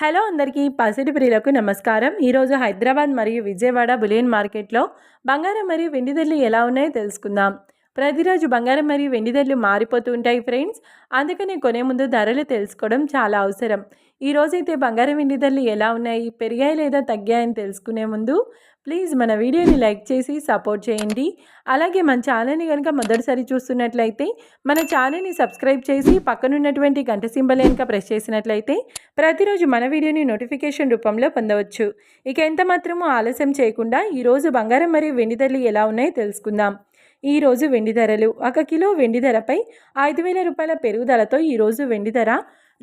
Hello అందరికీ పసిడి ప్రియులకు నమస్కారం. ఈరోజు హైదరాబాద్ మరియు విజయవాడ బులియన్ మార్కెట్లో బంగారం మరియు వెండి ధరలు ఎలా ఉన్నాయో తెలుసుకుందాం. ప్రతిరోజు బంగారం మరియు వెండి ధరలు మారిపోతూ ఉంటాయి ఫ్రెండ్స్. అందుకని కొనే ముందు ధరలు తెలుసుకోవడం చాలా అవసరం. ఈ రోజైతే బంగారం వెండి ధరలు ఎలా ఉన్నాయి, పెరిగాయి లేదా తగ్గాయని తెలుసుకునే ముందు ప్లీజ్ మన వీడియోని లైక్ చేసి సపోర్ట్ చేయండి. అలాగే మన ఛానల్ని కనుక మొదటిసారి చూస్తున్నట్లయితే మన ఛానల్ని సబ్స్క్రైబ్ చేసి పక్కనున్నటువంటి గంట సింబల్ కనుక ప్రెస్ చేసినట్లయితే ప్రతిరోజు మన వీడియోని నోటిఫికేషన్ రూపంలో పొందవచ్చు. ఇక ఎంత మాత్రమూ ఆలస్యం చేయకుండా ఈరోజు బంగారం మరియు వెండి ధరలు ఎలా ఉన్నాయో తెలుసుకుందాం. ఈరోజు వెండి ధరలు: 1 కిలో వెండి ధరపై 5,000 రూపాయల పెరుగుదలతో ఈరోజు వెండి ధర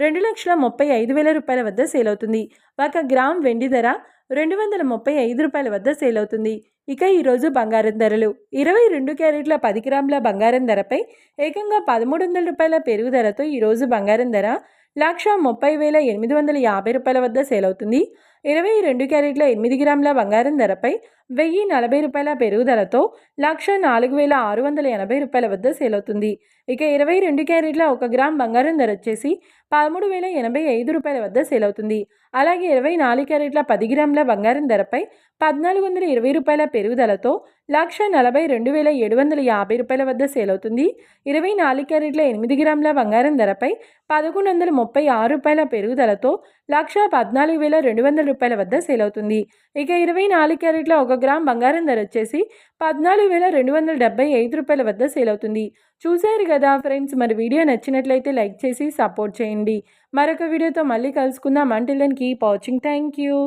2,35,000 రూపాయల వద్ద సేల్ అవుతుంది. 1 గ్రామ్ వెండి ధర 235 రూపాయల వద్ద సేల్ అవుతుంది. ఇక ఈరోజు బంగారం ధరలు: 22 క్యారెట్ల 10 గ్రాముల బంగారం ధరపై ఏకంగా 1,300 రూపాయల పెరుగుదలతో ఈరోజు బంగారం ధర 1,30,850 రూపాయల వద్ద సేల్ అవుతుంది. 22 క్యారెట్ల 8 గ్రాముల బంగారం ధరపై 1,040 రూపాయల పెరుగుదలతో 1,04,680 రూపాయల వద్ద సేల్ అవుతుంది. ఇక 22 క్యారెట్ల 1 గ్రామ్ బంగారం ధర వచ్చేసి 13,085 రూపాయల వద్ద సేల్ అవుతుంది. అలాగే 24 క్యారెట్ల 10 గ్రాముల బంగారం ధరపై 1,420 రూపాయల పెరుగుదలతో 1,42,750 రూపాయల వద్ద సేల్ అవుతుంది. 24 క్యారెట్ల 8 గ్రాముల బంగారం ధరపై 1,136 రూపాయల పెరుగుదలతో 1,14,200 రూపాయల వద్ద సేల్ అవుతుంది. ఇక 24 క్యారెట్ల 1 గ్రామ్ బంగారం ధర వచ్చేసి 14,275 రూపాయల వద్ద సేల్ అవుతుంది. చూశారు కదా ఫ్రెండ్స్, మరి వీడియో నచ్చినట్లయితే లైక్ చేసి సపోర్ట్ చేయండి. మరొక వీడియోతో మళ్ళీ కలుసుకుందాం. Until then keep watching. Thank you.